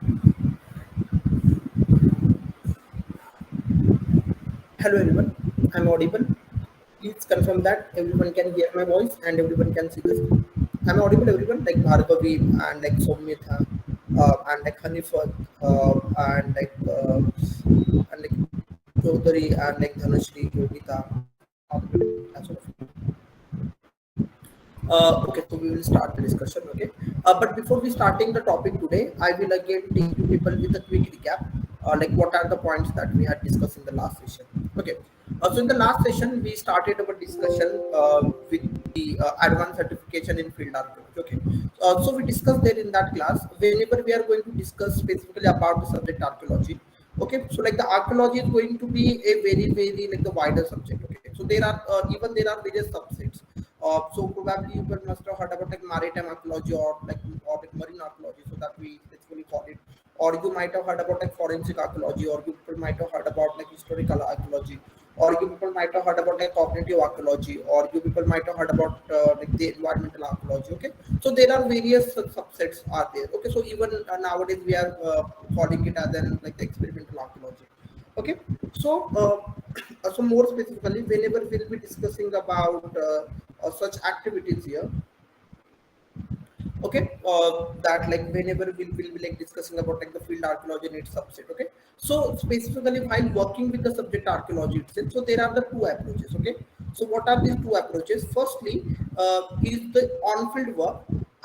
Hello everyone, I'm audible. Please confirm that everyone can hear my voice and everyone can see the screen. I'm audible everyone, like Bhargavi and like Sommitha and like Hanifat and like Chaudhary and like Dhanashri, Yogita. As well. Okay, so we will start the discussion. Okay, but before we starting the topic today, I will again take you people with a quick recap, like what are the points that we had discussed in the last session. Okay, so in the last session we started our discussion with the advanced certification in field archaeology. Okay, so we discussed there in that class. Whenever we are going to discuss specifically about the subject archaeology. Okay, so like the archaeology is going to be a very like the wider subject. Okay, so there are even there are various subsets. So probably you must have heard about like maritime archaeology or like marine archaeology, so that we basically call it. Or you might have heard about like forensic archaeology, or you people might have heard about like historical archaeology, or you people might have heard about like cognitive archaeology, or you people might have heard about like the environmental archaeology. Okay, so there are various subsets are there. Okay, so even nowadays we are calling it as an like the experimental archaeology. Okay, so so more specifically, whenever we'll be discussing about such activities here, okay, that like whenever we'll be like discussing about like the field archaeology and its subset. Okay, so specifically while working with the subject archaeology itself, so there are the two approaches. Okay, so what are these two approaches? Firstly, is the on-field work,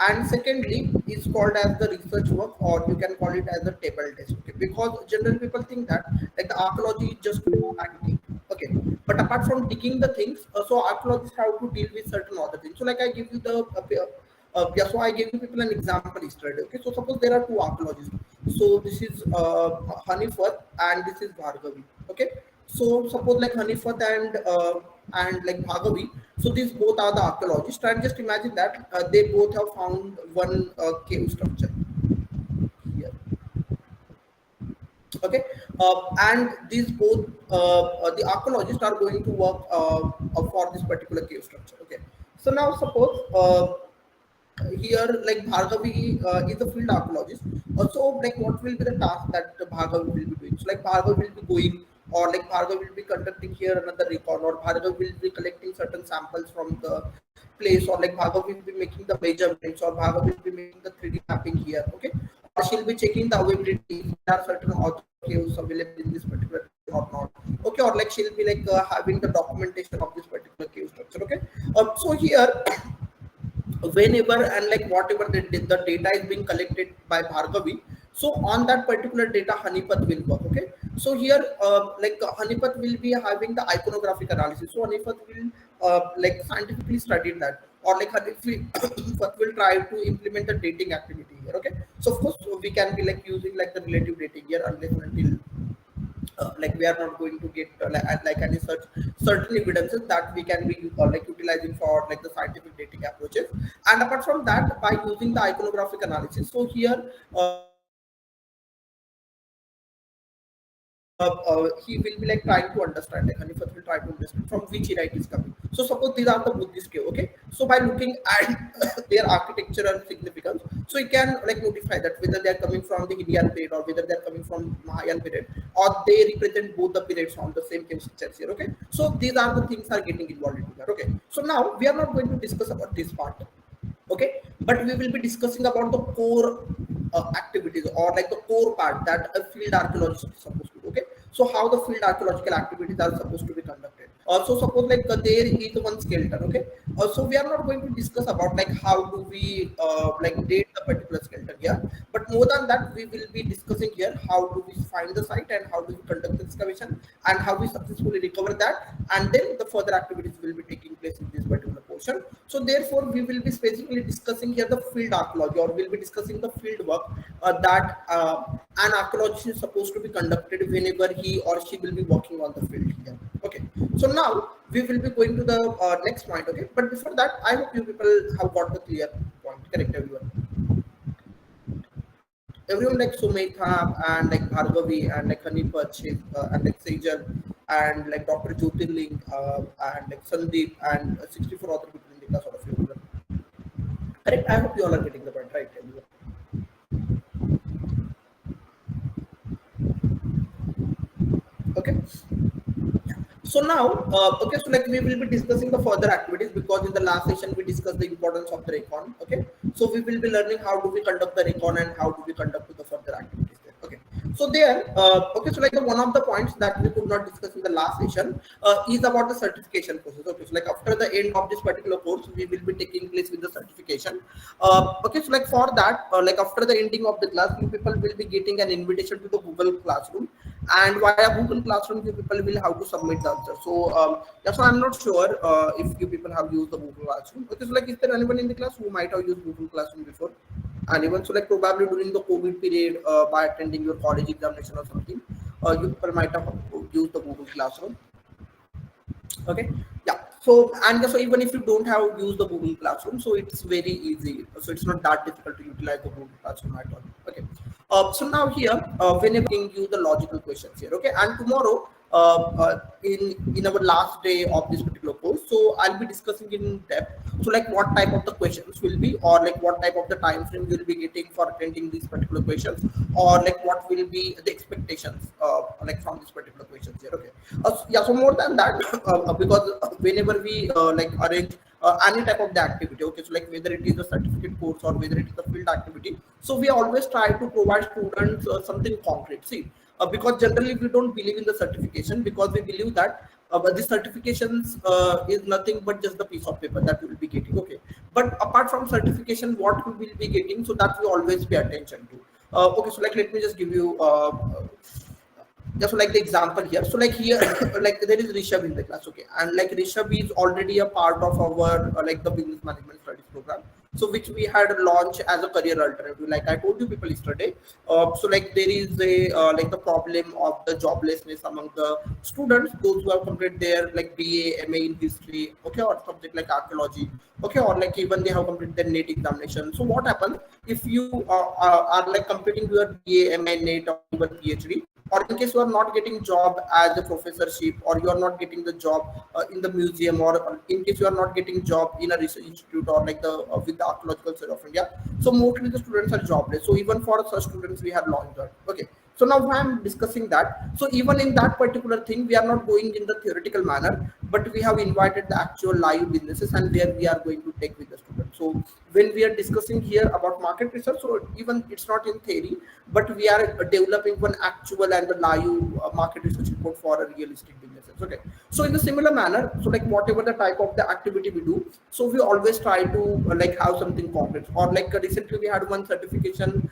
and secondly is called as the research work, or you can call it as the table test. Okay, because general people think that like the archaeology is just to go and dig. Okay, but apart from digging the things, so archaeologists have to deal with certain other things. So like I give you the yeah, so I gave you people an example yesterday. Okay, so suppose there are two archaeologists. So this is Hanifat and this is Bhargavi. Okay, so suppose like Hanifat and like Bhargavi. So these both are the archaeologists. And just imagine that they both have found one cave structure here. Okay, and these both the archaeologists are going to work for this particular cave structure. Okay, so now suppose. Here like Bhargavi is a field archaeologist. So like what will be the task that Bhargavi will be doing? So like Bhargavi will be going, or like Bhargavi will be conducting here another recon, or Bhargavi will be collecting certain samples from the place, or like Bhargavi will be making the measurements, or Bhargavi will be making the 3D mapping here. Okay, or she'll be checking the availability if there are certain author caves available in this particular or not. Okay, or like she'll be like having the documentation of this particular cave structure. Okay, so here whenever and like whatever the data is being collected by Bhargavi, so on that particular data Hanipat will work. Okay, so here Hanipat will be having the iconographic analysis. So Hanipat will like scientifically study that, or like Hanipat will try to implement the dating activity here. Okay, so of course we can be like using like the relative dating here unless and until like we are not going to get like any such certain evidences that we can be like utilizing for like the scientific dating approaches. And apart from that, by using the iconographic analysis, so here he will be like trying to understand, like Hanifat will try to understand from which era it is coming. So suppose these are the Buddhist cave. Okay, so by looking at their architectural significance, so he can like notify that whether they are coming from the Indian period or whether they are coming from Mahayan period, or they represent both the periods on the same cave structures here. Okay, so these are the things are getting involved into that. Okay, so now we are not going to discuss about this part. Okay, but we will be discussing about the core activities, or like the core part that a field archaeologist is supposed to do. Okay, so how the field archaeological activities are supposed to be conducted. So suppose like there is one skeleton. Okay, so we are not going to discuss about like how do we like date the particular skeleton here, but more than that we will be discussing here how do we find the site, and how do we conduct the excavation, and how we successfully recover that, and then the further activities will be taking place in this particular portion. So therefore, we will be specifically discussing here the field archaeology, or we'll be discussing the field work that an archaeologist is supposed to be conducted whenever he or she will be working on the field here. Okay. So now we will be going to the next point. Okay. But before that, I hope you people have got the clear point. Correct, everyone. Everyone like Sumetha and like Bhargavi and like Hanipat and like Sejal and like Dr. Jyotirling and like Sandeep and 64 other people in the class, all of you. Correct. I hope you all are getting the point right. Everyone. Okay. So now, okay, so like we will be discussing the further activities, because in the last session we discussed the importance of the recon. Okay, so we will be learning how do we conduct the recon and how do we conduct the further activities there. Okay, so there, okay, so like the one of the points that we could not discuss in the last session is about the certification process. Okay, so like after the end of this particular course, we will be taking place with the certification. Okay, so like for that, like after the ending of the class, you people will be getting an invitation to the Google Classroom, and via Google Classroom, you people will have to submit the answer. So yeah, so I'm not sure if you people have used the Google Classroom. Okay, so like is there anyone in the class who might have used Google Classroom before? Anyone? So like probably during the COVID period, by attending your college examination or something, you people might have used the Google Classroom. Okay, yeah, so and so even if you don't have used the Google Classroom, so it's very easy, so it's not that difficult to utilize the Google Classroom at all. Okay, so now here, whenever you the logical questions here. Okay, and tomorrow, in our last day of this particular course, so I'll be discussing in depth, so like what type of the questions will be, or like what type of the time frame you'll be getting for attending these particular questions, or like what will be the expectations like from this particular questions here. Okay, yeah, so more than that, because whenever we like arrange any type of the activity, okay, so like whether it is a certificate course or whether it is a field activity, so we always try to provide students something concrete. See, because generally we don't believe in the certification, because we believe that but the certifications is nothing but just the piece of paper that we will be getting. Okay, but apart from certification, what we will be getting, so that we always pay attention to. Okay, so like let me just give you just like the example here. So like here, like there is Rishabh in the class. Okay, and like Rishabh is already a part of our like the business management studies program, so which we had launched as a career alternative, like I told you people yesterday. So like there is a like the problem of the joblessness among the students, those who have completed their like BA MA in history, okay, or subject like archaeology, okay, or like even they have completed their NET examination. So what happens if you are like completing your BA MA NET or even PhD, or in case you are not getting job as a professorship, or you are not getting the job in the museum, or in case you are not getting job in a research institute, or like the with the Archaeological Survey of India, so mostly the students are jobless. So even for such students we have launched that. Okay, so now why I'm discussing that, so even in that particular thing, we are not going in the theoretical manner, but we have invited the actual live businesses, and where we are going to take with the students. So when we are discussing here about market research, so even it's not in theory, but we are developing one actual and the live market research report for a realistic businesses. Okay, so in a similar manner, so like whatever the type of the activity we do, so we always try to like have something concrete. Or like recently we had one certification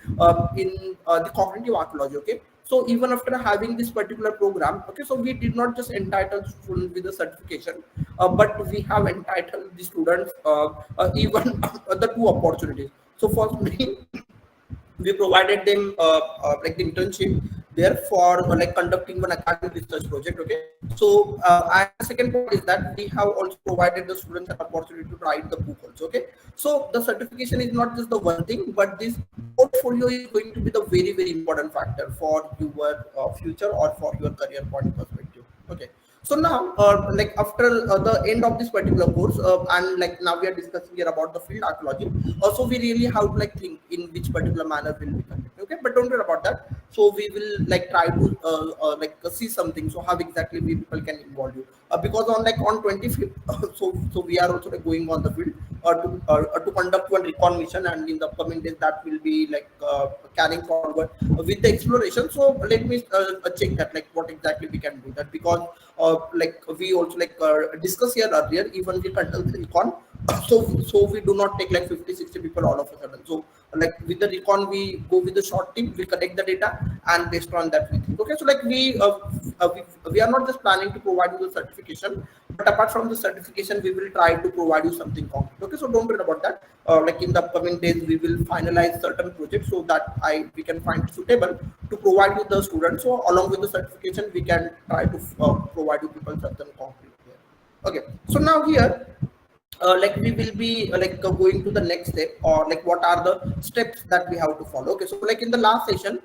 in the cognitive archaeology. Okay, so even after having this particular program, okay, so we did not just entitle students with the certification, but we have entitled the students even the two opportunities. So firstly, we provided them like the internship there for like conducting one academic research project. Okay, so and the second point is that we have also provided the students an opportunity to write the book also. Okay, so the certification is not just the one thing, but this portfolio is going to be the very very important factor for your future or for your career point perspective. Okay, so now like after the end of this particular course, and like now we are discussing here about the field archaeology, also we really have to like think in which particular manner will be conducted. Okay, but don't worry about that. So we will like try to like see something, so how exactly we people can involve you, because on like on 25th, so we are also like going on the field to conduct one recon mission, and in the upcoming days that will be like carrying forward with the exploration. So let me check that like what exactly we can do that, because like we also like discussed here earlier, even we conduct the recon, so we do not take like 50 60 people all of a sudden. So like with the recon we go with the short team, we collect the data, and based on that we think. Okay, so like we are not just planning to provide you the certification, but apart from the certification we will try to provide you something concrete. Okay, so don't worry about that. Like in the upcoming days we will finalize certain projects, so that I we can find suitable to provide you the students. So along with the certification we can try to provide you people certain concrete here. Okay, so now here like we will be like going to the next step, or like what are the steps that we have to follow. Okay, so like in the last session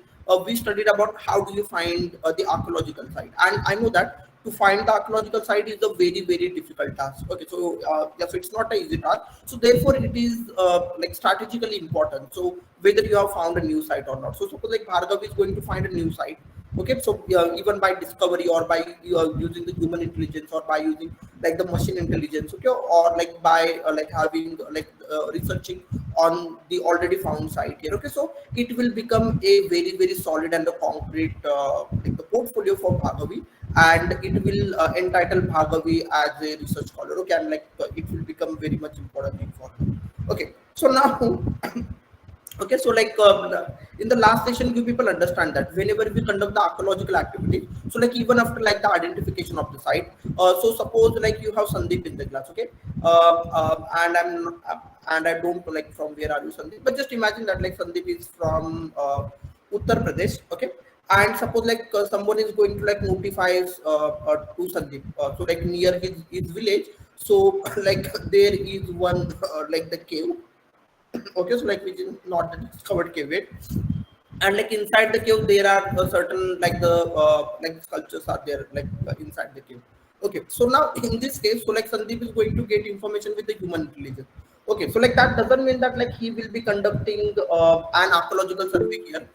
we studied about how do you find the archaeological site, and I know that to find the archaeological site is a very very difficult task. Okay, so yeah, so it's not an easy task, so therefore it is like strategically important. So whether you have found a new site or not, so suppose like Bhargav is going to find a new site, Okay, so even by discovery or by using the human intelligence or by using like the machine intelligence, okay, or like by like having researching on the already found site here, okay, so it will become a very solid and a concrete like the portfolio for Bhargavi, and it will entitle Bhargavi as a research scholar, okay, and like it will become very much important thing for her. Okay, so now okay, so like in the last session, you people understand that whenever we conduct the archaeological activity, so like even after like the identification of the site, so suppose like you have Sandeep in the class, okay, and and I don't know like from where are you Sandeep, but just imagine that like Sandeep is from Uttar Pradesh, okay, and suppose like someone is going to like notifies to Sandeep, so like near his village, so like there is one like the cave, okay, so like which is not the discovered cave yet, and like inside the cave there are certain like sculptures are there like inside the cave. Okay, so now in this case, so like Sandeep is going to get information with the human intelligence. Okay, so like that doesn't mean that like he will be conducting an archaeological survey here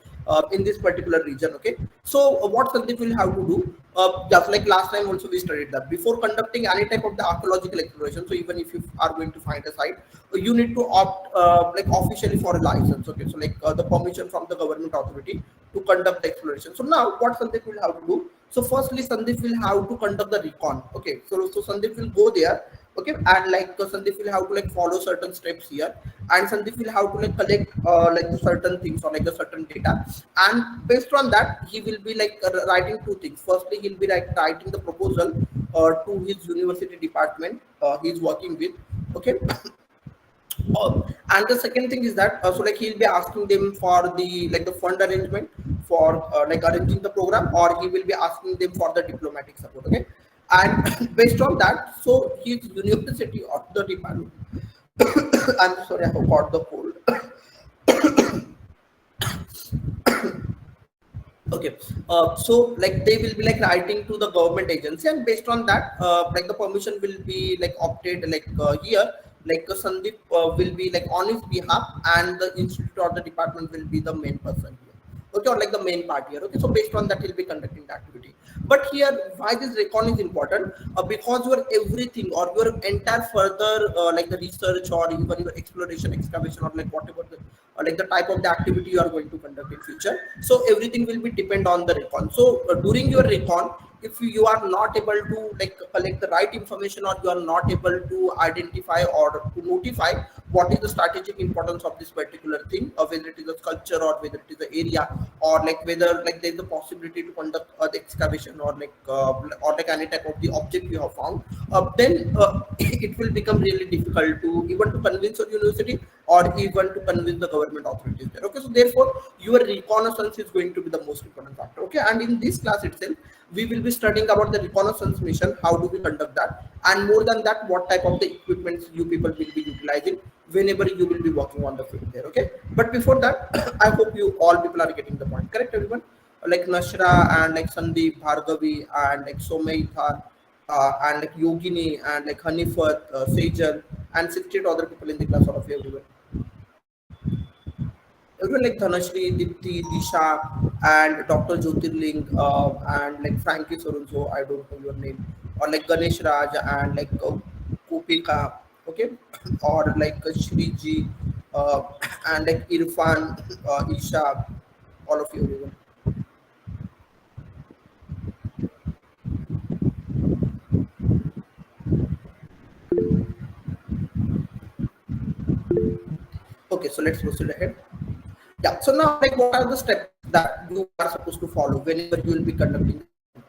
in this particular region. Okay, so what Sandeep will have to do, just like last time also we studied that before conducting any type of the archaeological exploration, so even if you are going to find a site, you need to opt like officially for a license. Okay, so like the permission from the government authority to conduct the exploration. So now what Sandeep will have to do, so firstly Sandeep will have to conduct the recon. Okay, so Sandeep will go there, okay, and like Sandeep will have to like follow certain steps here, and Sandeep will have to like collect like certain things or like the certain data, and based on that he will be like writing two things. Firstly he'll be like writing the proposal to his university department he's working with, okay. And the second thing is that so like he'll be asking them for the like the fund arrangement for like arranging the program, or he will be asking them for the diplomatic support. Okay, and based on that, so his university or the department. I'm sorry, I have got the cold. Okay, so like they will be like writing to the government agency, and based on that, like the permission will be like opted like here, like Sandeep will be like on his behalf, and the institute or the department will be the main person here. Okay, or like the main part here. Okay, so based on that, he'll be conducting the activity. But here, why this recon is important? Because your everything or your entire further like the research or even your exploration, excavation, or like whatever the like the type of the activity you are going to conduct in future, so everything will be depend on the recon. So during your recon, if you are not able to like collect the right information, or you are not able to identify or to notify what is the strategic importance of this particular thing, or whether it is a sculpture or whether it is an area, or like whether like there is a possibility to conduct the excavation or like any type of the object you have found, then it will become really difficult to even to convince your university or even to convince the government authorities there. Okay, so therefore your reconnaissance is going to be the most important factor. Okay, and in this class itself we will be studying about the reconnaissance mission, how do we conduct that, and more than that, what type of the equipments you people will be utilizing whenever you will be working on the field there. Okay, but before that, I hope you all people are getting the point, correct everyone? Like Nashra and like Sandeep, Bhargavi and like Somaithar and like Yogini and like Hanifat, Sejal, and 68 other people in the class, all of you everyone. Everyone like Dhanashri, Dipti, Disha, and Dr. Jyotirling, and like Frankie Sorunzo, I don't know your name, or like Ganesh Raj and like Kopika, okay, or like Shriji, uh, and like Irfan, Isha, all of you. Everyone. Okay, so let's proceed ahead. Yeah. So now, like, what are the steps that you are supposed to follow whenever you will be conducting,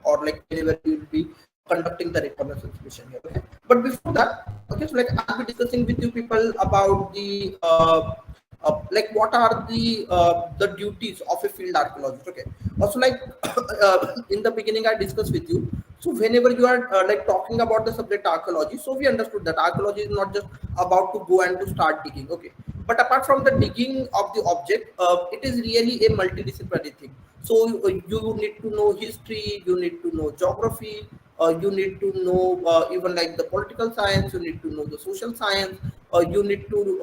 or like whenever you will be conducting the reconnaissance mission here? Okay. But before that, okay, so like I'll be discussing with you people about the like what are the duties of a field archaeologist. Okay. Also, like in the beginning, I discussed with you. So whenever you are like talking about the subject archaeology, so we understood that archaeology is not just about to go and to start digging. Okay, but apart from the digging of the object, it is really a multidisciplinary thing. So you need to know history, you need to know geography, you need to know even like the political science, you need to know the social science, you need to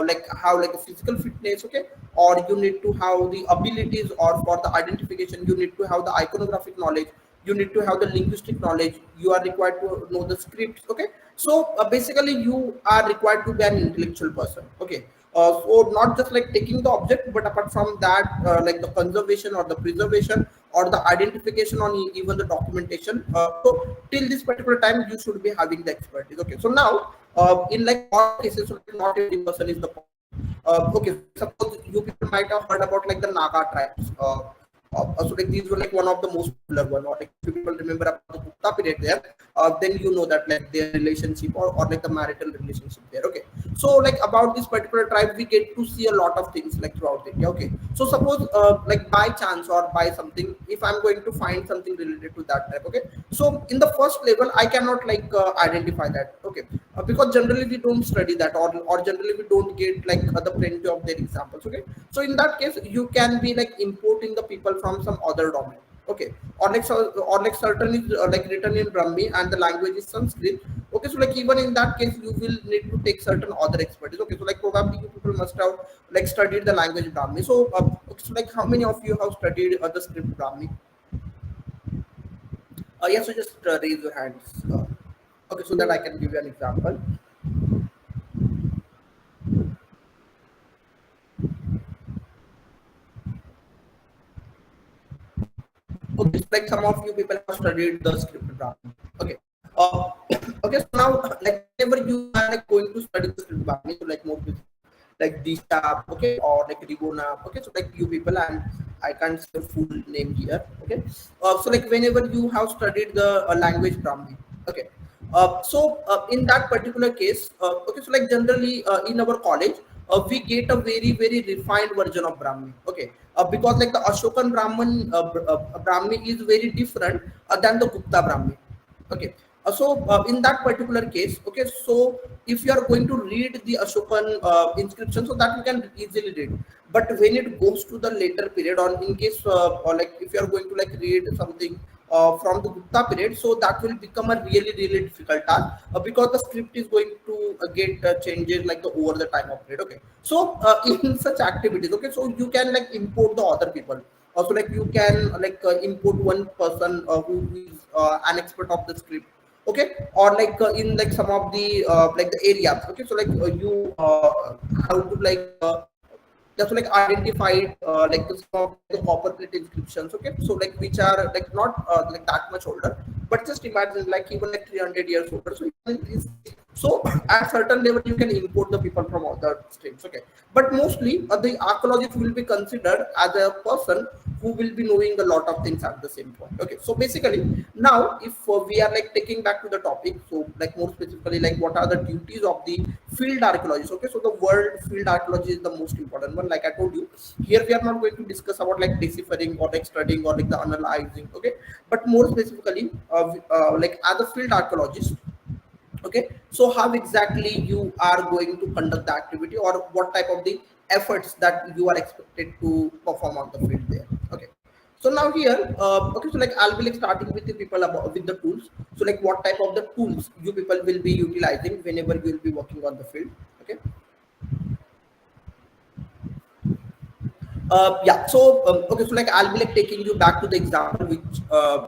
like have like a physical fitness, okay, or you need to have the abilities, or for the identification you need to have the iconographic knowledge, you need to have the linguistic knowledge, you are required to know the scripts, okay. So basically you are required to be an intellectual person, okay. So not just like taking the object, but apart from that, like the conservation or the preservation or the identification on even the documentation. So till this particular time, you should be having the expertise. Okay. So now, in like all cases, so like not every person is the person. Okay. So like suppose you people might have heard about like the Naga tribes. So like these were like one of the most popular one. Or like if you people remember about the Gupta period there, then you know that like their relationship, or like the marital relationship there. Okay. So like about this particular tribe, we get to see a lot of things like throughout India. Okay. So suppose like by chance or by something, if I'm going to find something related to that tribe, okay. So in the first level, I cannot like identify that. Okay. Because generally we don't study that, or generally we don't get like the plenty of their examples. Okay. So in that case, you can be like importing the people from some other domain. Okay. Or like so, or like certain is like written in Brahmi and the language is Sanskrit. Okay. So like even in that case, you will need to take certain other expertise. Okay. So like probably you people must have like studied the language Brahmi. So okay, so like how many of you have studied the script Brahmi? Yes. So just raise your hands. Okay. So that I can give you an example. Okay, so like some of you people have studied the script Brahmi. Okay. Uh, okay, so now like whenever you are like going to study the script Brahmi, so like more like Disha, okay, or like Rigona, okay, so like you people, and I can't say the full name here, okay. So like whenever you have studied the language Brahmi, okay. In that particular case, okay, so like generally in our college, we get a very refined version of Brahmi, okay, because like the Ashokan Brahmi is very different than the Gupta Brahmi. Okay. In that particular case, okay, so if you are going to read the Ashokan inscription, so that you can easily read. But when it goes to the later period, or in case, or like if you are going to like read something from the Gupta period, so that will become a really difficult task because the script is going to get changes like the over the time of period. Okay. So in such activities, okay, so you can like import the other people. Also like you can like import one person who is an expert of the script, okay, or like in like some of the like the areas, okay, so like you have to like just like identified like the, some of the copper plate inscriptions, okay, so like which are like not like that much older, but just imagine like even like 300 years older. So so at certain level you can import the people from other streams, okay, but mostly the archaeologist will be considered as a person who will be knowing a lot of things at the same point. Okay, so basically now if we are like taking back to the topic, so like more specifically like what are the duties of the field archaeologist. Okay, so the word field archaeology is the most important one. Like I told you, here we are not going to discuss about like deciphering or like studying or like the analyzing, okay, but more specifically like as a field archaeologist, okay, so how exactly you are going to conduct the activity, or what type of the efforts that you are expected to perform on the field there. Okay, so now here okay, so like I'll be like starting with the people about with the tools. So like what type of the tools you people will be utilizing whenever you will be working on the field. Okay. Yeah. So okay. So like I'll be like taking you back to the example which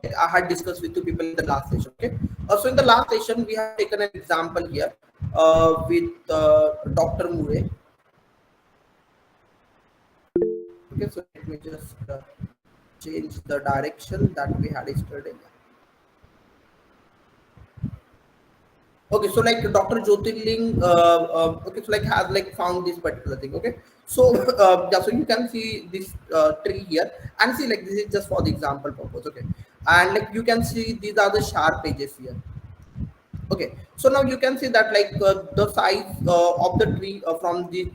like I had discussed with the people in the last session. Okay. So in the last session we have taken an example here with Dr. Murray. Okay. So let me just change the direction that we had yesterday. Okay, so like Dr. Jyotirling, okay, so like has like found this particular thing. Okay, so yeah, so you can see this tree here, and see like this is just for the example purpose. Okay, and like you can see these are the sharp edges here. Okay, so now you can see that like the size of the tree from the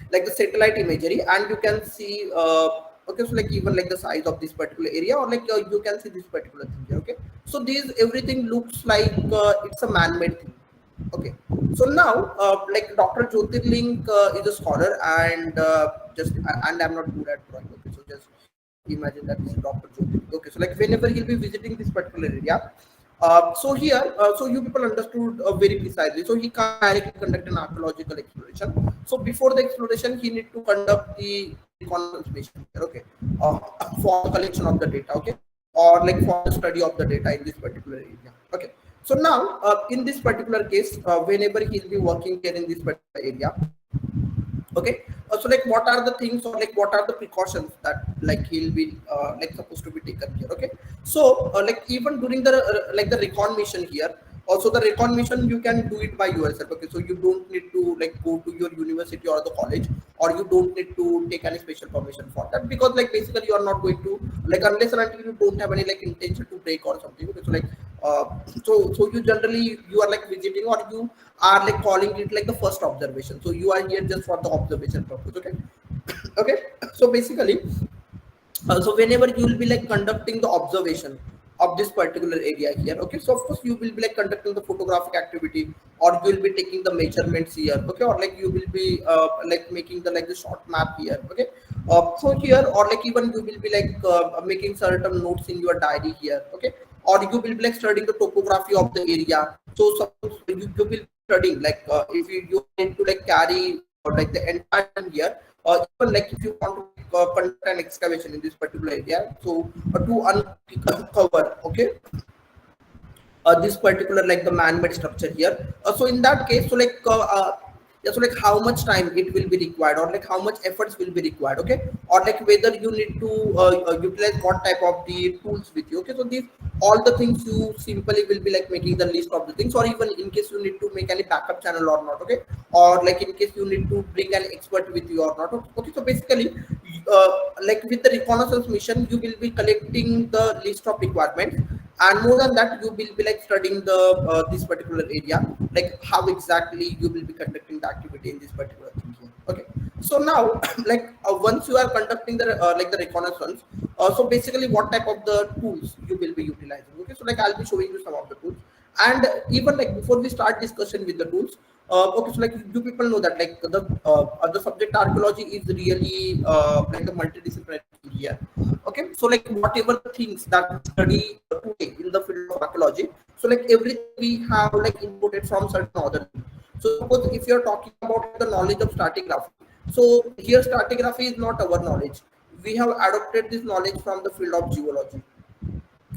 like the satellite imagery, and you can see okay, so like even like the size of this particular area, or like you can see this particular thing here. Okay, so these everything looks like it's a man-made thing. Okay, so now like Dr. Jyotirling is a scholar, and and I'm not good at drawing. Okay, so just imagine that this is Dr. Jyotirling. Okay, so like whenever he'll be visiting this particular area, So you people understood very precisely. So he can't directly conduct an archaeological exploration. So before the exploration, he need to conduct the reconnaissance mission here, okay, for the collection of the data, okay, or like for the study of the data in this particular area, okay. So now, in this particular case, whenever he'll be working here in this particular area, okay, so like what are the things or like what are the precautions that like he'll be like supposed to be taken here, okay. So like even during the like the recon mission here, also the recon mission you can do it by yourself, okay. So you don't need to like go to your university or the college, or you don't need to take any special permission for that, because like basically you are not going to like, unless and until you don't have any like intention to break or something, okay. So like uh, so you generally you are like visiting, or you are like calling it like the first observation, so you are here just for the observation purpose, okay. Okay, so basically, so whenever you will be like conducting the observation of this particular area here, okay, so of course you will be like conducting the photographic activity, or you will be taking the measurements here, okay, or like you will be like making the like the short map here, okay. So here, or like even you will be like making certain notes in your diary here, okay, or you will be like studying the topography of the area. So suppose you will be studying like if you need to like carry like the entire thing here, even like if you want to conduct an excavation in this particular area, so to uncover, okay, this particular like the man-made structure here. So in that case, so like yeah, so like how much time it will be required, or like how much efforts will be required, okay, or like whether you need to utilize what type of the tools with you, okay. So these all the things you simply will be like making the list of the things, or even in case you need to make any backup channel or not, okay, or like in case you need to bring an expert with you or not, okay. So basically, uh, like with the reconnaissance mission, you will be collecting the list of requirements, and more than that you will be like studying the this particular area, like how exactly you will be conducting the activity in this particular thing here, okay. So now like once you are conducting the like the reconnaissance, so basically what type of the tools you will be utilizing, okay. So like I'll be showing you some of the tools, and even like before we start discussion with the tools, okay, so like do people know that like the subject archaeology is really like a multidisciplinary area, okay. So like whatever the things that we study today in the field of archaeology, so like everything we have like imported from certain other things. So suppose if you're talking about the knowledge of stratigraphy, so here stratigraphy is not our knowledge, we have adopted this knowledge from the field of geology,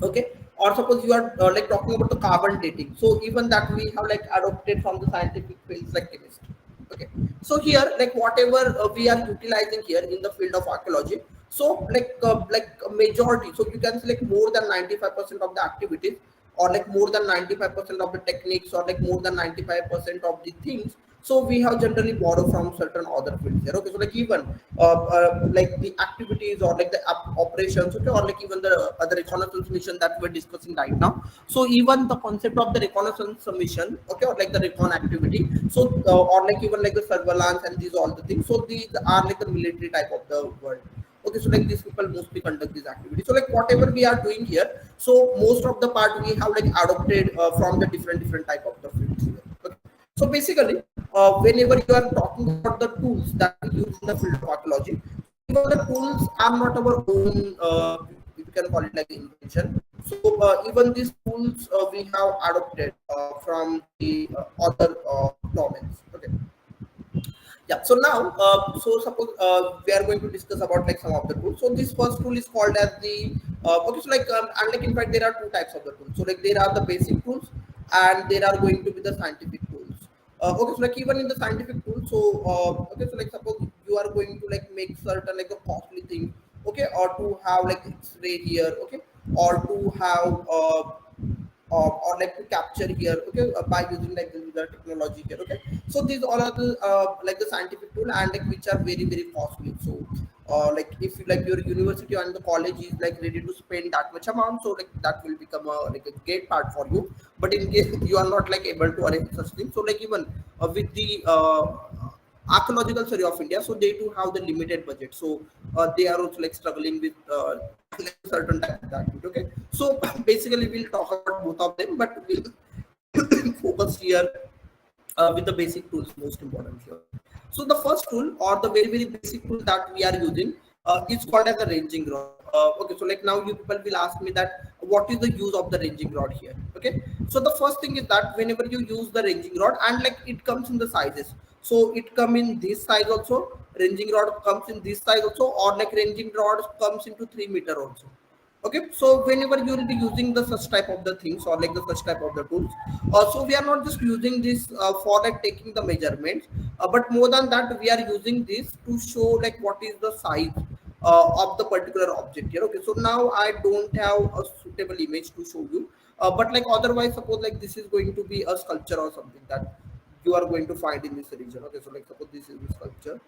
okay. Or suppose you are like talking about the carbon dating, so even that we have like adopted from the scientific fields like chemistry, okay. So here like whatever we are utilizing here in the field of archaeology, so like a majority, so you can say like more than 95% of the activities, or like more than 95% of the techniques, or like more than 95% of the things, so we have generally borrowed from certain other fields here, okay. So like even like the activities, or like the operations, okay, or like even the other reconnaissance mission that we're discussing right now, so even the concept of the reconnaissance mission, okay, or like the recon activity, so or like even like the surveillance and these all the things, so these are like the military type of the world, okay. So like these people mostly conduct this activity, so like whatever we are doing here, so most of the part we have like adopted from the different type of the fields here, okay. So basically, whenever you are talking about the tools that we use in the field of archaeology, even the tools are not our own, you can call it like invention. So even these tools we have adopted from the other domains. Okay. Yeah. So now, so suppose we are going to discuss about like some of the tools. So this first tool is called as the okay. So like and like in fact there are two types of the tools. So like there are the basic tools, and there are going to be the scientific tools. Okay, so like even in the scientific tools, so okay, so like suppose you are going to like make certain like a costly thing, okay, or to have like X-ray here, okay, or to have or like to capture here, okay, by using like the technology here, okay. So these all are the like the scientific tool, and like which are very costly. So like if you like your university and the college is like ready to spend that much amount, so like that will become a like a great part for you. But in case you are not like able to arrange such things, so like even with the archaeological survey of India, so they do have the limited budget, so they are also like struggling with like certain type of activity, okay. So basically we'll talk about both of them, but we'll focus here with the basic tools most important here. So the first tool, or the very basic tool that we are using, is called as the ranging rod. Okay, so like now you people will ask me that what is the use of the ranging rod here. Okay, so the first thing is that whenever you use the ranging rod, and like it comes in the sizes, so it come in this size also, ranging rod comes in this size also, or like ranging rod comes into 3 meter also. Okay, so whenever you will be using the such type of the things, or like the such type of the tools, so we are not just using this for like taking the measurements, but more than that we are using this to show like what is the size of the particular object here. Okay, so now I don't have a suitable image to show you, but like otherwise suppose like this is going to be a sculpture or something that you are going to find in this region. Okay, so like suppose this is the sculpture.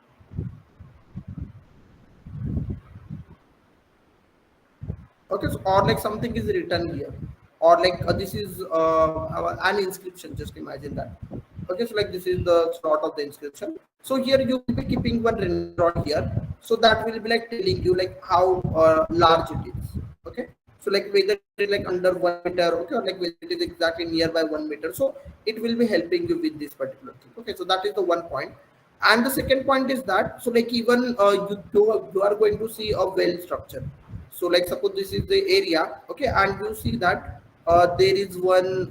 Okay, so, or like something is written here, or like this is an inscription, just imagine that. Okay, so like this is the start of the inscription, so here you will be keeping one random rod here, so that will be like telling you like how large it is. Okay, so like whether it is like under 1 meter, okay, or like whether it is exactly nearby 1 meter, so it will be helping you with this particular thing. Okay, so that is the one point. And the second point is that, so like even you are going to see a well structure. So like suppose this is the area, okay, and you see that there is one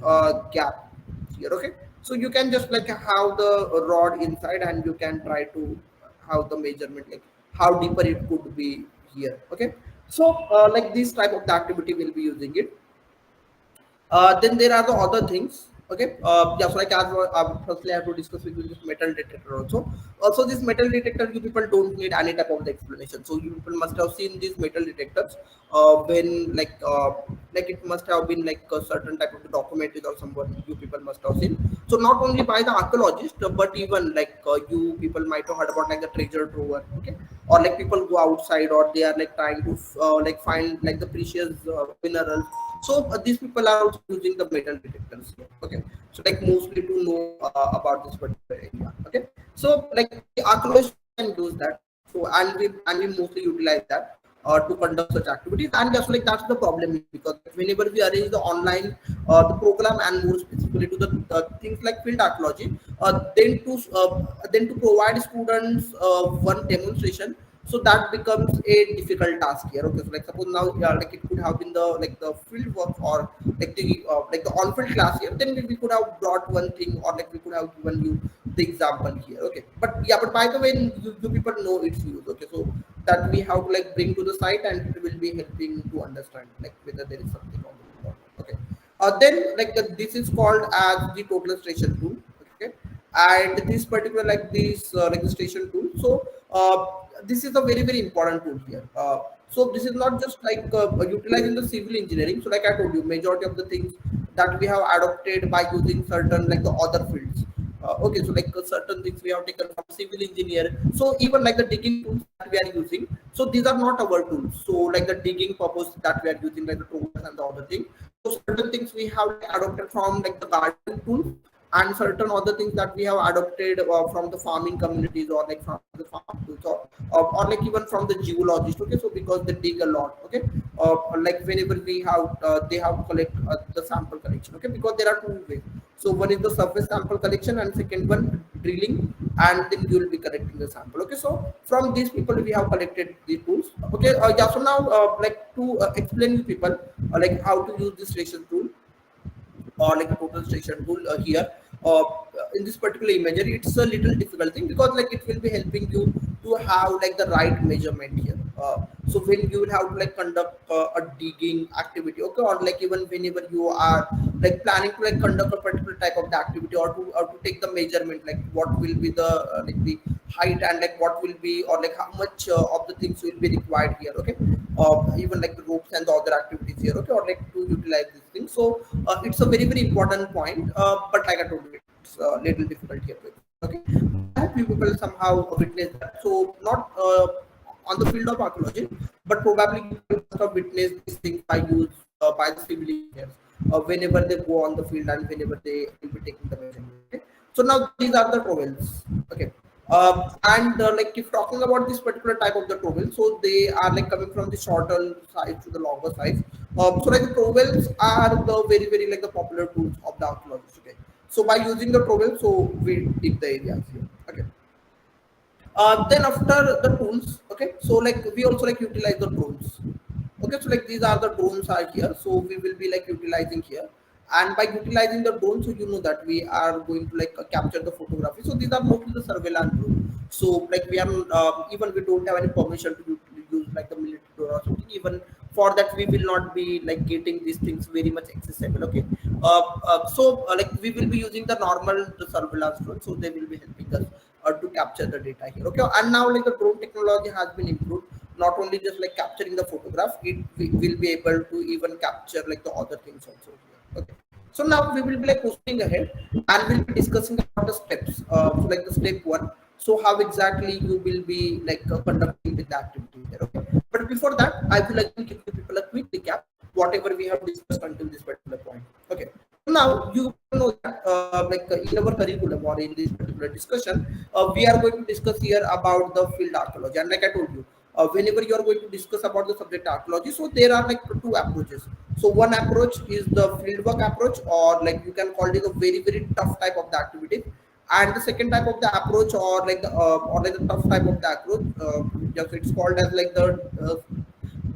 gap here. Okay, so you can just like have the rod inside, and you can try to have the measurement like how deeper it could be here. Okay, so like this type of the activity will be using it. Then there are the other things. Okay. Yeah. So like as firstly, I have to discuss with you this metal detector also. Also, this metal detector, you people don't need any type of the explanation. So you people must have seen these metal detectors when like it must have been like a certain type of the documentary or someone you people must have seen. So not only by the archaeologist, but even like you people might have heard about like the treasure trove. Okay, or like people go outside, or they are like trying to like find like the precious minerals. So these people are also using the metal detectors here. Okay, so like mostly to know about this particular area. Okay, so like the archaeologists can use that. So and we mostly utilize that to conduct such activities. And just like that's the problem, because whenever we arrange the online the program, and more specifically to the things like field archaeology, then to provide students one demonstration, so that becomes a difficult task here. Okay, so like suppose now, yeah, like it could have been the like the field work, or like the on-field class here, then we could have brought one thing, or like we could have given you the example here. Okay, but yeah, but by the way, you people know its use. Okay, so that we have to like bring to the site, and it will be helping to understand like whether there is something on the board. Okay, then like this is called as the total station tool. Okay, and this particular like the station tool. So this is a very important tool here. So this is not just like utilizing the civil engineering. So like I told you, majority of the things that we have adopted by using certain like the other fields. Okay, so like certain things we have taken from civil engineer. So even like the digging tools that we are using, so these are not our tools. So like the digging purpose that we are using, like the tools and the other thing. So certain things we have like, adopted from like the gardening tools, and certain other things that we have adopted from the farming communities, or like from the farm tools, or like even from the geologist. Okay, so because they dig a lot. Okay, like whenever we have they have to collect the sample collection. Okay, because there are two ways. So one is the surface sample collection, and second one drilling, and then you will be collecting the sample. Okay, so from these people we have collected the tools. Okay, yeah. So now like to explain to people like how to use this ration tool, or like a total station tool here uh, in this particular imagery. It's a little difficult thing, because like it will be helping you to have like the right measurement here. So when you will have to like conduct a digging activity. Okay, or like even whenever you are like planning to like conduct a particular type of the activity, or to take the measurement, like what will be the like the height, and like what will be, or like how much of the things will be required here. Okay, even like the ropes and the other activities here. Okay, or like to utilize these things. So it's a very important point, but like I told you, it's a little difficult here. Okay, I hope you people somehow witness that. So not on the field of archaeology, but probably you must have witnessed these things by the civil engineers whenever they go on the field, and whenever they will be taking the measurement. Okay, so now these are the trowels. Okay, and like if talking about this particular type of the trowel, so they are like coming from the shorter size to the longer size. So like the trowels are the very like the popular tools of the archaeologists. Okay, so by using the trowel, so we dig the areas here. Okay, then after the tools, okay, so like we also like utilize the drones. Okay, so like these are the drones are here. So we will be like utilizing here, and by utilizing the drone, so you know that we are going to like capture the photography. So these are mostly the surveillance drone. So like we are even we don't have any permission to use like the military drone or something. Even for that, we will not be like getting these things very much accessible. Okay, like we will be using the normal the surveillance drone, so they will be helping us to capture the data here. Okay, and now like the drone technology has been improved. Not only just like capturing the photograph, it we will be able to even capture like the other things also here. Okay, so now we will be like proceeding ahead and we'll be discussing about the steps. So like the step one. So how exactly you will be like conducting with the activity here. Okay, but before that, I will again give you people a quick recap whatever we have discussed until this particular point. Okay, so now you know that in our curriculum or in this particular discussion, we are going to discuss here about the field archaeology. And like I told you, whenever you are going to discuss about the subject archaeology, so there are like two approaches. So one approach is the fieldwork approach, or like you can call it a very tough type of the activity. And the second type of the approach, or like the tough type of the approach, just it's called as like the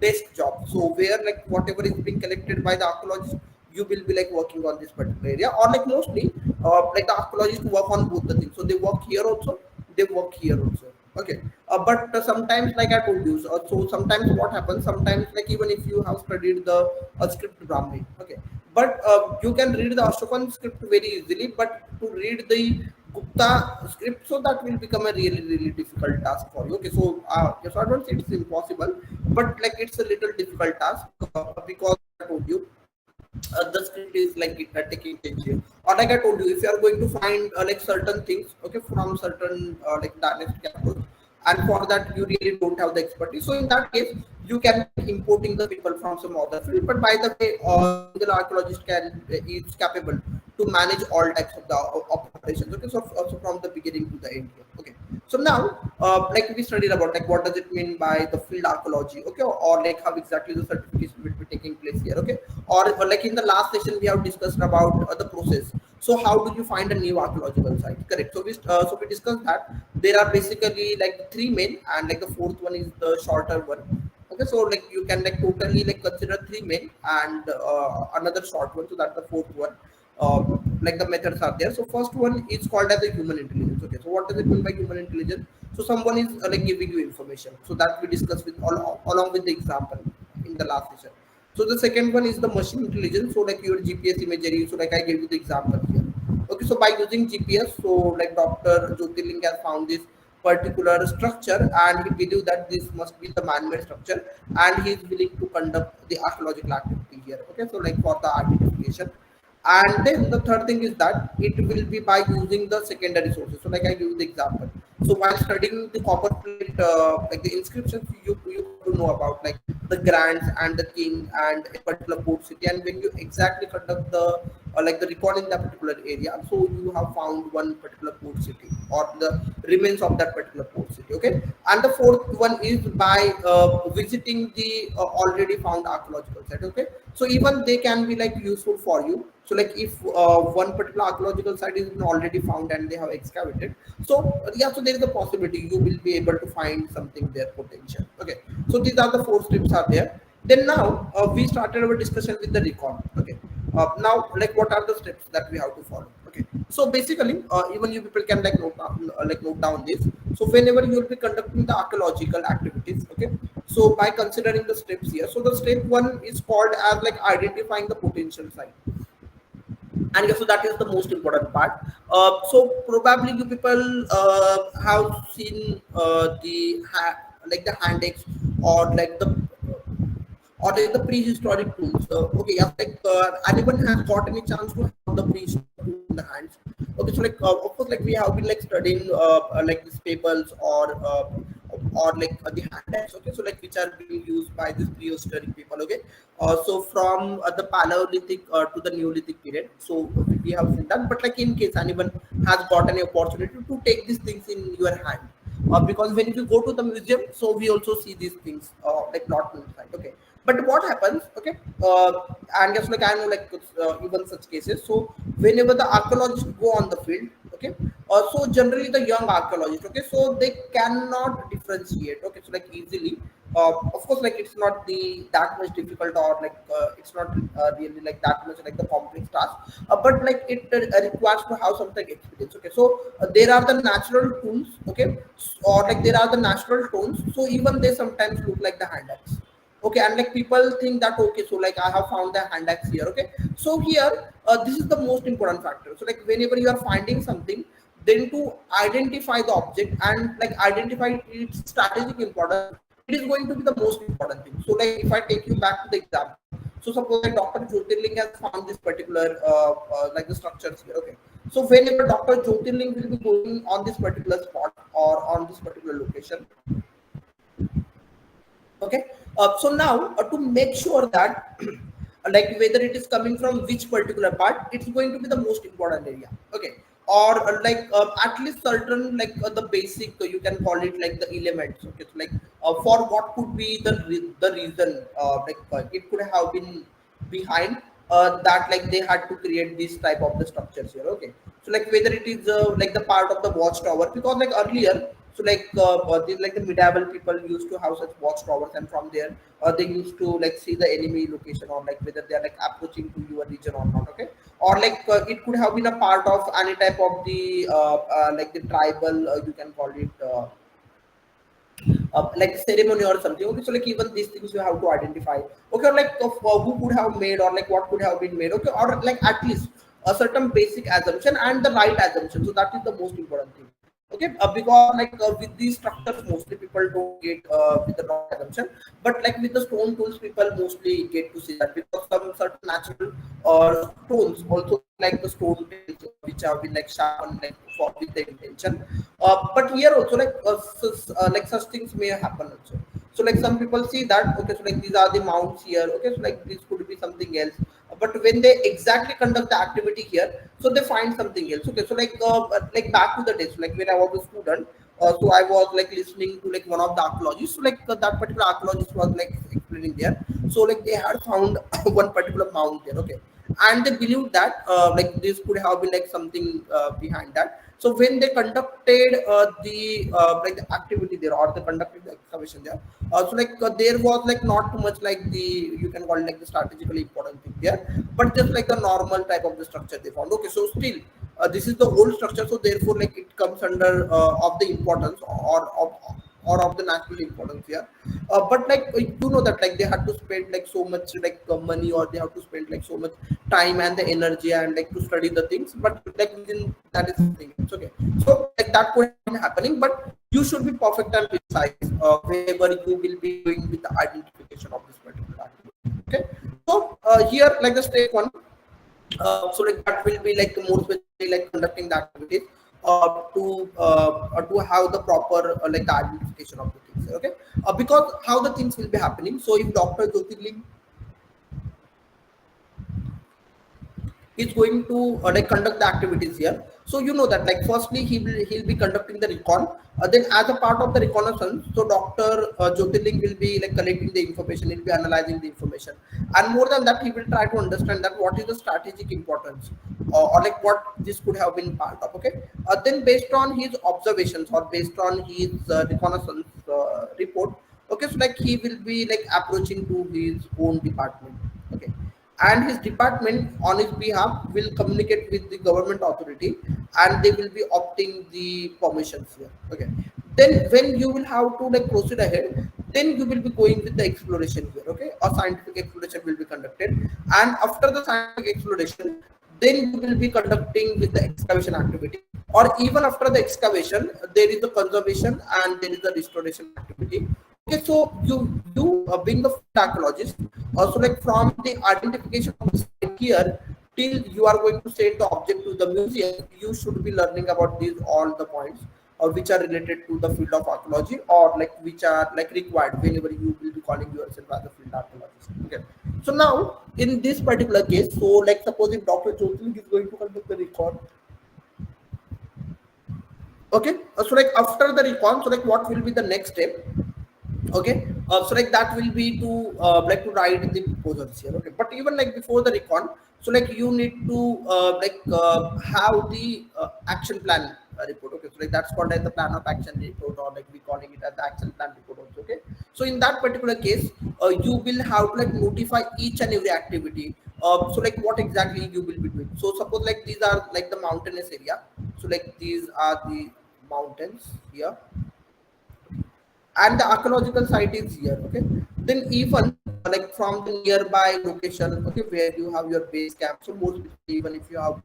desk job. So where like whatever is being collected by the archaeologist, you will be like working on this particular area, or like mostly like the archaeologists work on both the things. So they work here also, they work here also. Okay, but sometimes like I told you, so sometimes what happens, sometimes like even if you have studied the script Brahmi, okay, but you can read the Ashokan script very easily, but to read the Gupta script, so that will become a really difficult task for you. Okay, so yes, I don't say it's impossible, but like it's a little difficult task because I told you the script is like taking change here. Or like I told you, if you are going to find like certain things, okay, from certain like dynastic approach, and for that you really don't have the expertise. So in that case, you can be importing the people from some other field. But by the way, single archaeologist can is capable to manage all types of the operations. Okay, so from the beginning to the end here. Okay, so now like we studied about like what does it mean by the field archaeology. Okay, or like how exactly the certification will be taking place here. Okay, or like in the last session we have discussed about the process. So how do you find a new archaeological site? Correct. So we discussed that there are basically like three main, and like the fourth one is the shorter one. Okay, so like you can like totally like consider three main and another short one. So that's the fourth one. Like the methods are there. So first one is called as a human intelligence. Okay, so what does it mean by human intelligence? So someone is like giving you information. So that we discussed with along with the example in the last session. So the second one is the machine intelligence. So like your GPS imagery. So like I gave you the example here. Okay, so by using GPS, so like Dr. Jyotirling has found this particular structure, and he believes that this must be the man-made structure, and he is willing to conduct the archaeological activity here. Okay, so like for the identification. And then the third thing is that it will be by using the secondary sources. So like I give you the example. So while studying the copper plate, like the inscriptions, you have to know about like the grants and the king and a particular port city. And when you exactly conduct the like the record in that particular area, so you have found one particular port city or the remains of that particular port city. Okay, and the fourth one is by visiting the already found archaeological site. Okay, so even they can be like useful for you. So like if one particular archaeological site is already found and they have excavated, so yeah, so there is a possibility you will be able to find something there potential. Okay, so these are the four steps are there. Then now we started our discussion with the record. Okay, now like what are the steps that we have to follow? Okay, so basically even you people can like note down this. So whenever you will be conducting the archaeological activities, okay, so by considering the steps here, so the step one is called as like identifying the potential site. And yeah, so that is the most important part. So probably you people have seen like the handix, or like the or like the prehistoric tools. Okay, yeah, like anyone has got any chance to have the prehistoric tools in the hands? Okay, so like of course, like we have been like studying like these papers or like the hand axe. Okay, so like which are being used by this prehistoric people. Okay, so from the Paleolithic to the Neolithic period. So we have seen that, but like in case anyone has got any opportunity to take these things in your hand, because when you go to the museum, so we also see these things like not inside. Okay, but what happens? Okay, and just like I know, like even such cases. So whenever the archaeologists go on the field, okay, so generally the young archaeologists, okay, so they cannot differentiate. Okay, so like easily Of course, like it's not the that much difficult, or like it's not really like that much like the complex task, but like it requires to have something experience. Okay, so there are the natural tools, okay, or like there are the natural tones, so even they sometimes look like the hand axe. Okay, and like people think that, okay, so like I have found the hand axe here. Okay, so here this is the most important factor. So like whenever you are finding something, then to identify the object and like identify its strategic importance, it is going to be the most important thing. So like if I take you back to the example, so suppose like Dr. Jyotirling has found this particular like the structures here. Okay, so whenever Dr. Jyotirling will be going on this particular spot or on this particular location, okay, so now to make sure that like whether it is coming from which particular part, it's going to be the most important area. Okay, or like at least certain like the basic, you can call it like the elements. Okay, so like for what could be the reason, like it could have been behind that like they had to create this type of the structures here. Okay, so like whether it is like the part of the watchtower, because like earlier, so like like the medieval people used to have such watchtowers, and from there they used to like see the enemy location, or like whether they are like approaching to your region or not. Okay, or like it could have been a part of any type of the like the tribal, you can call it like ceremony or something. Okay, so like even these things you have to identify. Okay, or like of, who could have made, or like what could have been made. Okay, or like at least a certain basic assumption and the right assumption. So that is the most important thing. Okay, because like with these structures, mostly people don't get with the wrong assumption, but like with the stone tools, people mostly get to see that, because some certain natural stones also like the stone tails, which have been like sharpened like for with the intention. But here also like like such things may happen also. So like some people see that, okay, so like these are the mounts here. Okay, so like this could be something else. But when they exactly conduct the activity here, so they find something else. Okay, so like back to the days, like when I was a student, so I was like listening to like one of the archaeologists. So like that particular archaeologist was like explaining there. So like they had found one particular mount there. Okay, and they believed that like this could have been like something behind that. So when they conducted the like the activity there, or they conducted the excavation there, so like there was like not too much like the, you can call it like the strategically important thing there, but just like the normal type of the structure they found. Okay, so still this is the old structure, so therefore like it comes under of the importance, or of the national importance here. But like you know that like they had to spend like so much like money, or they have to spend like so much time and the energy and like to study the things, but like within that is something else. Okay, so like that could have been happening, but you should be perfect and precise whenever you will be doing with the identification of this particular activity. Okay, so here like the step one, so like that will be like more specifically like conducting the activities to have the proper like the identification of the things. Okay, because how the things will be happening. So if Dr. Jyotirling is going to like conduct the activities here, so you know that like firstly he'll be conducting the recon, then as a part of the reconnaissance, so Dr. Jyotirling will be like collecting the information, he'll be analyzing the information, and more than that he will try to understand that what is the strategic importance, or like what this could have been part of. Okay, then based on his observations, or based on his reconnaissance report, okay, so like he will be like approaching to his own department. Okay, and his department on his behalf will communicate with the government authority, and they will be opting the permissions here. Okay, then when you will have to like proceed ahead, then you will be going with the exploration here. Okay, a scientific exploration will be conducted, and after the scientific exploration, then you will be conducting with the excavation activity, or even after the excavation there is the conservation and there is the restoration activity. Okay, so you being the field archaeologist, also like from the identification of the site here till you are going to send the object to the museum, you should be learning about these all the points which are related to the field of archaeology, or like which are like required whenever you will be calling yourself as a field archaeologist. Okay, so now in this particular case, so like suppose if Dr. Jyotirling is going to conduct the record. Okay, so like after the recon, so like what will be the next step? Okay, so like that will be to like to write the proposals here. Okay, but even like before the recon, so like you need to have the action plan report. Okay, so like that's called as the plan of action report, or like we calling it as the action plan report also. Okay, so in that particular case, you will have to like notify each and every activity. So like what exactly you will be doing. So suppose like these are like the mountainous area. So like these are the mountains here, and the archaeological site is here. Okay, then even like from the nearby location, okay, where you have your base camp. So most basically, even if you have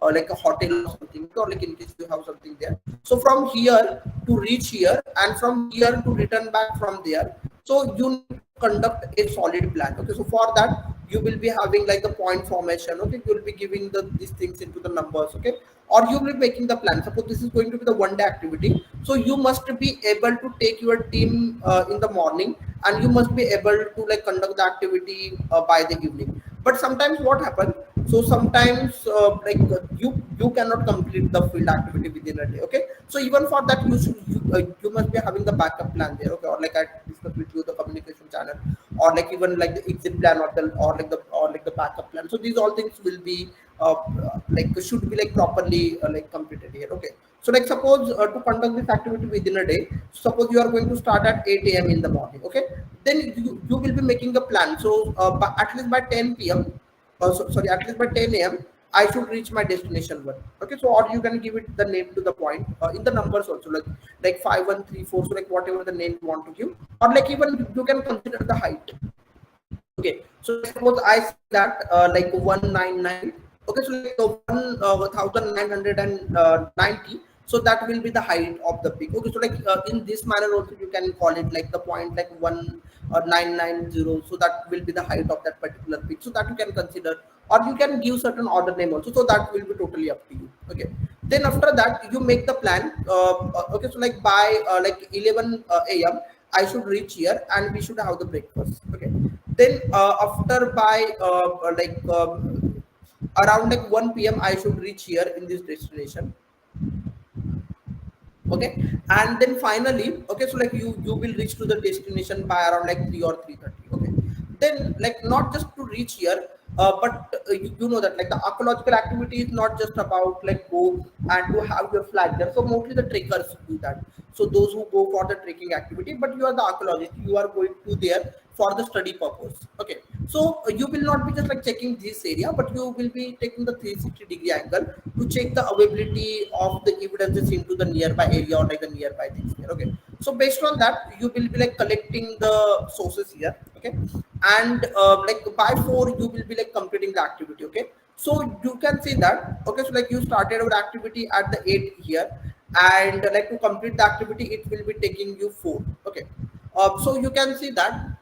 like a hotel or something, or like in case you have something there, so from here to reach here, and from here to return back from there, so you need to conduct a solid plan. Okay, so for that you will be having like the point formation. Okay, you will be giving these things into the numbers. Okay, or you will be making the plan. Suppose this is going to be the one day activity, so you must be able to take your team in the morning, and you must be able to like conduct the activity by the evening. But sometimes what happens, so sometimes you cannot complete the field activity within a day. Okay, so even for that you must be having the backup plan there. Okay, or like I discussed with you, the communication channel, or like even like the exit plan, or like the backup plan. So these all things will be like should be like properly like completed here. Okay, so like suppose to conduct this activity within a day, suppose you are going to start at 8 a.m. in the morning. Okay, then you will be making the plan. So at least by 10 p.m. Sorry, at least by 10 a.m. I should reach my destination one. Okay, so or you can give it the name to the point in the numbers also, like 5134. So like whatever the name you want to give, or like even you can consider the height. Okay, so suppose I say that like 199. Okay, so like 1990. So that will be the height of the peak. Okay, so like in this manner also you can call it like the point like 1990. So that will be the height of that particular peak. So that you can consider, or you can give certain order name also. So that will be totally up to you. Okay. Then after that you make the plan. Okay, so like by like 11 a.m. I should reach here, and we should have the breakfast. Okay, then after by around like 1 p.m. I should reach here in this destination. Okay, and then finally, okay, so like you will reach to the destination by around like 3 or 3:30. Okay, then like not just to reach here, but you know that like the archaeological activity is not just about like go and to have your flag there. So mostly the trekkers do that. So those who go for the trekking activity, but you are the archaeologist, you are going to there for the study purpose. Okay, so you will not be just like checking this area, but you will be taking the 360-degree angle to check the availability of the evidences into the nearby area, or like the nearby things here. Okay, so based on that you will be like collecting the sources here. Okay, and like by 4 you will be like completing the activity. Okay, so you can see that. Okay, so like you started our activity at the 8 here, and like to complete the activity it will be taking you 4. Okay, so you can see that.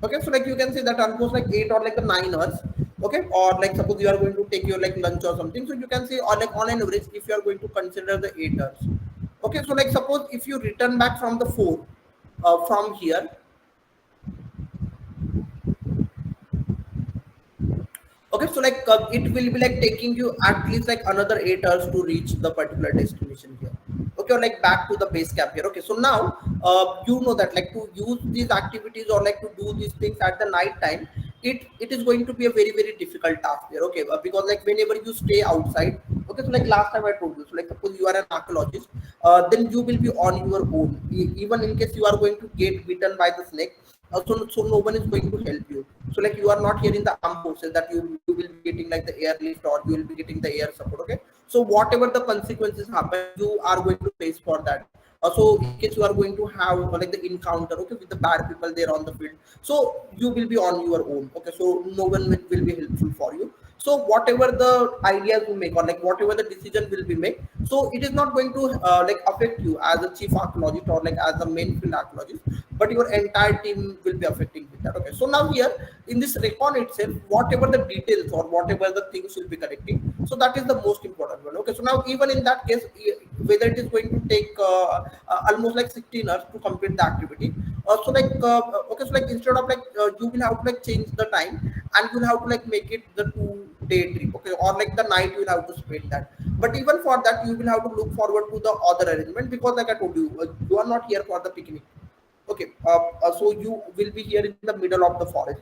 Okay, so like you can say that almost like 8 or like the 9 hours. Okay, or like suppose you are going to take your like lunch or something, so you can say, or like on an average if you are going to consider the 8 hours. Okay, so like suppose if you return back from the 4 from here. Okay, so like it will be like taking you at least like another 8 hours to reach the particular destination here. Okay, or like back to the base camp here. Okay, so now you know that like to use these activities, or like to do these things at the night time, it is going to be a very difficult task here. Okay, because like whenever you stay outside. Okay, so like last time I told you, so like suppose you are an archaeologist, then you will be on your own. Even in case you are going to get bitten by the snake, so no one is going to help you. So like you are not here in the armed forces that you will be getting like the airlift, or you will be getting the air support. Okay, so whatever the consequences happen, you are going to face for that. So in case you are going to have like the encounter, okay, with the bad people there on the field, so you will be on your own. Okay, so no one will be helpful for you. So whatever the ideas you make, or like whatever the decision will be made, so it is not going to like affect you as a chief archaeologist, or like as a main field archaeologist, but your entire team will be affecting with that. Okay, so now here in this recon itself, whatever the details or whatever the things will be correcting, so that is the most important one. Okay, so now even in that case, whether it is going to take almost like 16 hours to complete the activity, so like okay, so like instead of like you will have to like change the time, and you'll have to like make it the 2 day trip. Okay, or like the night you'll have to spend that. But even for that you will have to look forward to the other arrangement, because like I told you, you are not here for the picnic. Okay, so you will be here in the middle of the forest.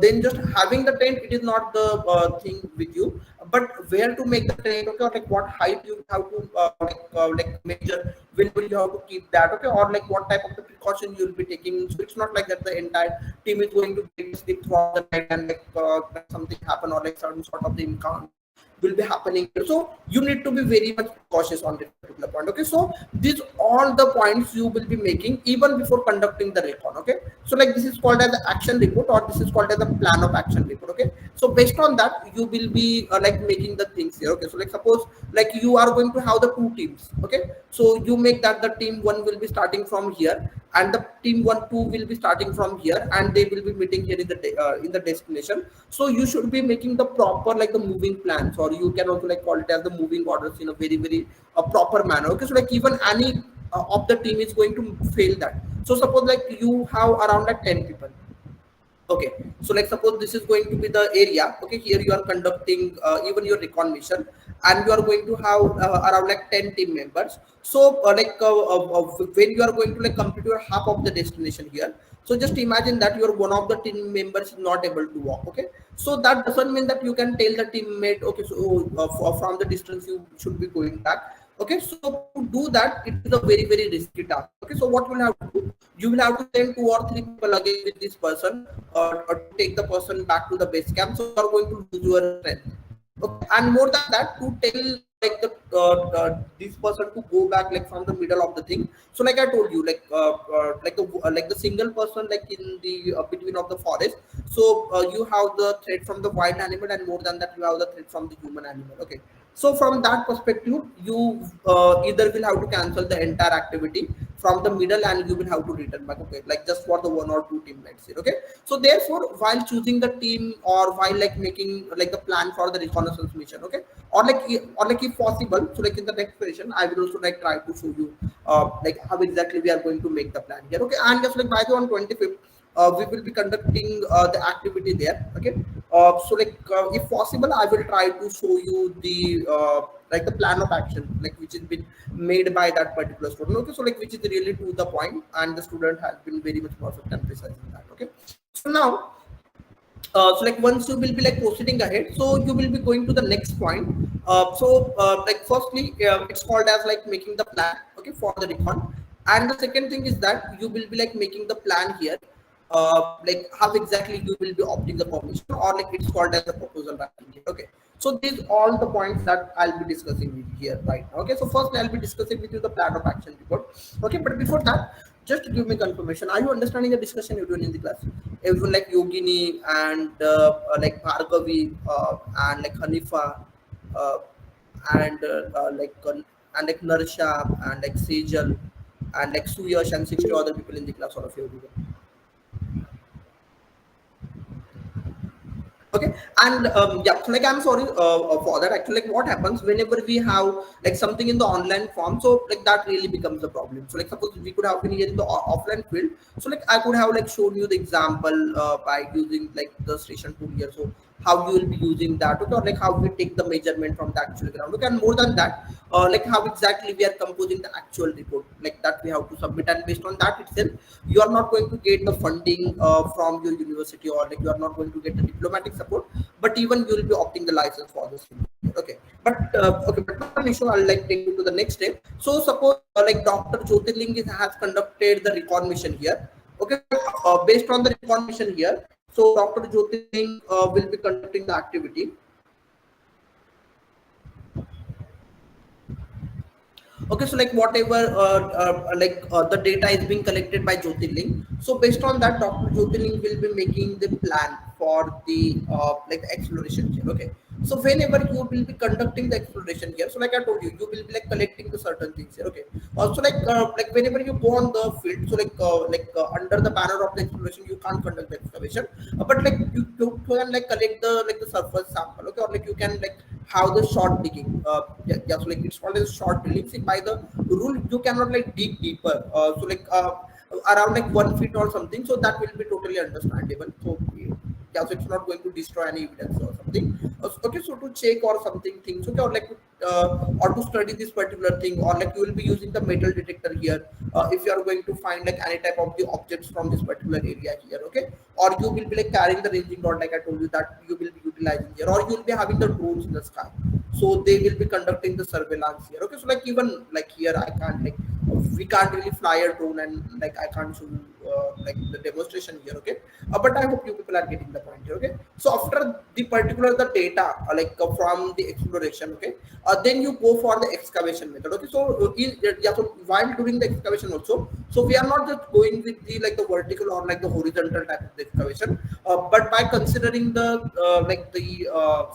then just having the tent, it is not the thing with you, but where to make the tent, okay, or like what height you have to like measure, when will you have to keep that, okay, or like what type of the precaution you will be taking. So it's not like that the entire team is going to get sleep throughout the night and like something happen, or like certain sort of the encounter will be happening. So you need to be very much cautious on this particular point. Okay, so these all the points you will be making even before conducting the recon. Okay, so like this is called as the action report, or this is called as the plan of action report. Okay, so based on that you will be like making the things here. Okay, so like suppose like you are going to have the two teams. Okay, so you make that the team one will be starting from here, and the team 1 2 will be starting from here, and they will be meeting here in the destination. So you should be making the proper like the moving plans, or you can also like call it as the moving orders in a very proper manner. Okay, so like even any of the team is going to fail that. So suppose like you have around like 10 people. Okay, so like suppose this is going to be the area. Okay, here you are conducting even your recon mission, and you are going to have around like 10 team members. So when you are going to like complete your half of the destination here, so just imagine that your one of the team members is not able to walk. Okay, so that doesn't mean that you can tell the teammate, okay, so from the distance you should be going back. Okay, so to do that, it is a very risky task. Okay, so what will have to do, you will have to send 2 or 3 people again with this person, or to take the person back to the base camp. So you are going to lose your strength. Okay, and more than that, to tell like this person to go back like from the middle of the thing. So like I told you, like the single person like in the between of the forest. So you have the threat from the wild animal, and more than that you have the threat from the human animal. Okay, so from that perspective, you either will have to cancel the entire activity from the middle, and you will have to return back. Okay, like just for the 1 or 2 team, let's say. Okay, so therefore, while choosing the team, or while like making like the plan for the reconnaissance mission, okay, or like if possible, so like in the next session, I will also like try to show you like how exactly we are going to make the plan here. Okay, and just like by the on 25th, we will be conducting the activity there. Okay, so like if possible, I will try to show you the like the plan of action, like which has been made by that particular student. Okay, so like which is really to the point, and the student has been very much perfect and precise in that. Okay, so now so like once you will be like proceeding ahead, so you will be going to the next point. Like firstly, it's called as like making the plan, okay, for the recon. And the second thing is that you will be like making the plan here, like how exactly you will be opting the permission, or like it's called as the proposal writing here. Okay, so these all the points that I'll be discussing with you here right now. Okay, so first I'll be discussing with you the plan of action report. Okay, but before that, just give me confirmation, are you understanding the discussion you're doing in the class? Everyone like Yogini and like Bhargavi and like Hanifa uh, and like Narsha and like Sejal and like Suyash and 60 other people in the class, all of you. Okay, and yeah, so like I'm sorry for that. Actually, like what happens whenever we have like something in the online form, so like that really becomes a problem. So like suppose we could have been here in the offline field, so like I could have like shown you the example by using like the station tool here. So how you will be using that, okay, or like how we take the measurement from the actual ground. Okay, and more than that, like how exactly we are composing the actual report, like that we have to submit, and based on that itself, you are not going to get the funding from your university, or like you are not going to get the diplomatic support, but even you will be opting the license for this. Okay, but not an issue. I'll like take you to the next step. So suppose like Dr. Jyotirling has conducted the recon mission here. Okay, based on the recon mission here, so Dr. Jyotirling will be conducting the activity. Okay, so like whatever the data is being collected by Jyotirling, so based on that, Dr. Jyotirling will be making the plan for the like the exploration here. Okay, so whenever you will be conducting the exploration here, so like I told you, you will be like collecting the certain things here. Okay, also like whenever you go on the field, so under the banner of the exploration, you can't conduct the excavation, but like you can like collect the like the surface sample. Okay, or like you can like how the short digging. Yeah, so like it's called as short drilling. See, by the rule, you cannot like dig deeper. Around like 1 feet or something. So that will be totally understandable. So yeah, so it's not going to destroy any evidence or something. Okay, so to check or something things. Okay, or like or to study this particular thing, or like you will be using the metal detector here if you are going to find like any type of the objects from this particular area here, okay? Or you will be like carrying the ranging rod, like I told you that you will be utilizing here, or you will be having the drones in the sky, so they will be conducting the surveillance here, okay? So like even like here I can't like we can't really fly a drone, and like I can't show you like the demonstration here, okay? But I hope you people are getting the point here, okay? So after the particular the data from the exploration, okay, then you go for the excavation method, okay? So yeah, so while doing the excavation also, so we are not just going with the like the vertical or like the horizontal type of the excavation, but by considering the like the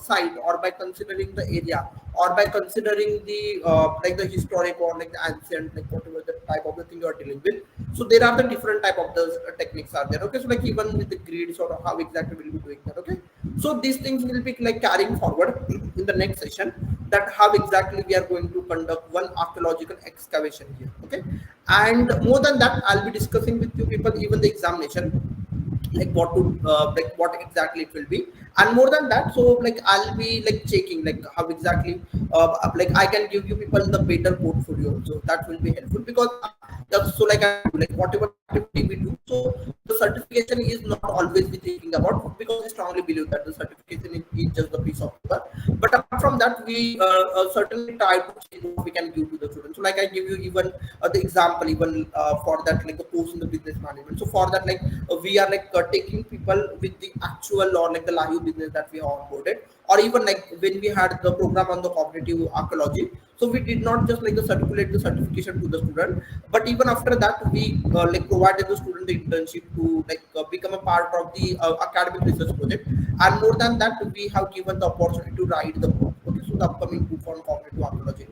site, or by considering the area, or by considering the like the historic or like the ancient, like whatever the type of the thing you are dealing with. So there are the different type of the techniques are there, okay? So like even with the grids, or how exactly we'll be doing that, okay? So these things will be like carrying forward in the next session, that how exactly we are going to conduct one archaeological excavation here, okay? And more than that, I'll be discussing with you people even the examination, like what to like what exactly it will be. And more than that, so like I'll be like checking like how exactly like I can give you people the better portfolio, so that will be helpful, because so like like whatever activity we do, so the certification is not always be thinking about, because I strongly believe that the certification is just the piece of paper. But apart from that, we certainly try to change what we can give to the students. So like I give you even the example even for that, like the course in the business management. So for that, like we are like taking people with the actual or like the live business that we have onboarded, or even like when we had the program on the cognitive archaeology, so we did not just like the circulate the certification to the student, but even after that we like provided the student the internship to like become a part of the academic research project. And more than that, we have given the opportunity to write the book, okay? So the upcoming book on cognitive archaeology.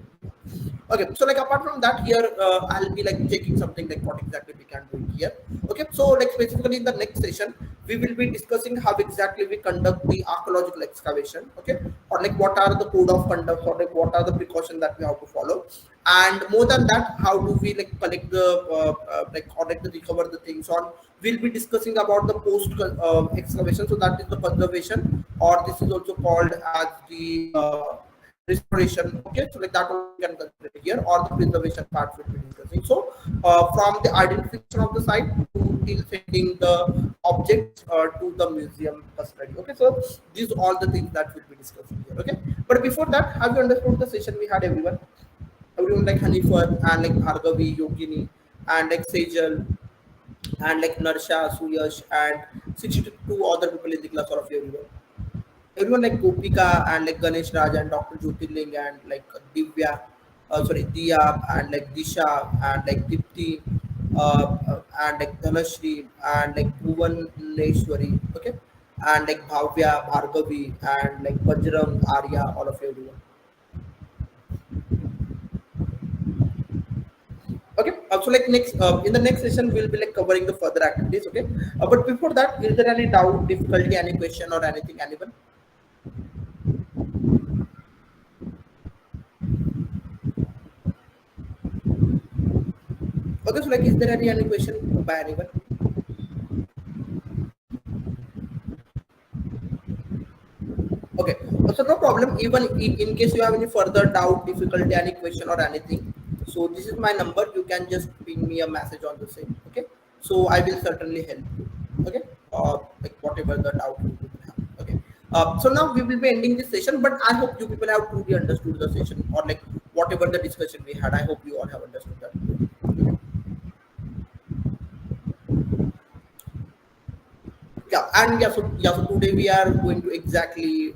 Okay, so like apart from that, here I'll be like checking something like what exactly we can do here. Okay, so like specifically in the next session, we will be discussing how exactly we conduct the archaeological excavation. Okay, or like what are the code of conduct, or like what are the precautions that we have to follow. And more than that, how do we like collect the like or like the recover the things on. We'll be discussing about the post excavation, so that is the conservation, or this is also called as the restoration, okay? So like that one we can consider here, or the preservation part we'll be discussing. So from the identification of the site to till sending the objects to the museum custody, okay? So these are all the things that we'll be discussing here, okay? But before that, have you understood the session we had, everyone like Hanifer and like Bhargavi, Yogini, and like Sejal, and like Narsha, Suyash, and 62 other people in the class, all of you, everyone like Gopika and like Ganesh Raj and Dr. Jyotirling and like Divya, sorry, Diya and like Disha and like Dipti and like Dhanashri and like Bhuvaneshwari, okay, and like Bhavya, Bhargavi and like Bajrang, Arya, all of you, everyone. Okay, so like next in the next session we'll be like covering the further activities, okay? But before that, is there any doubt, difficulty, any question or anything, anyone? Okay, so like is there any question by anyone? Okay, so no problem. Even in case you have any further doubt, difficulty, any question or anything, so this is my number. You can just ping me a message on the same. Okay, so I will certainly help you. Okay, like whatever the doubt you people have. Okay, so now we will be ending this session, but I hope you people have truly understood the session, or like whatever the discussion we had. I hope you all have understood that. Okay. So today we are going to exactly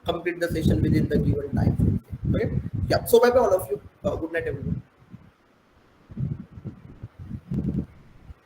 complete the session within the given time. Okay. Yeah. So bye bye all of you. Good night, everyone.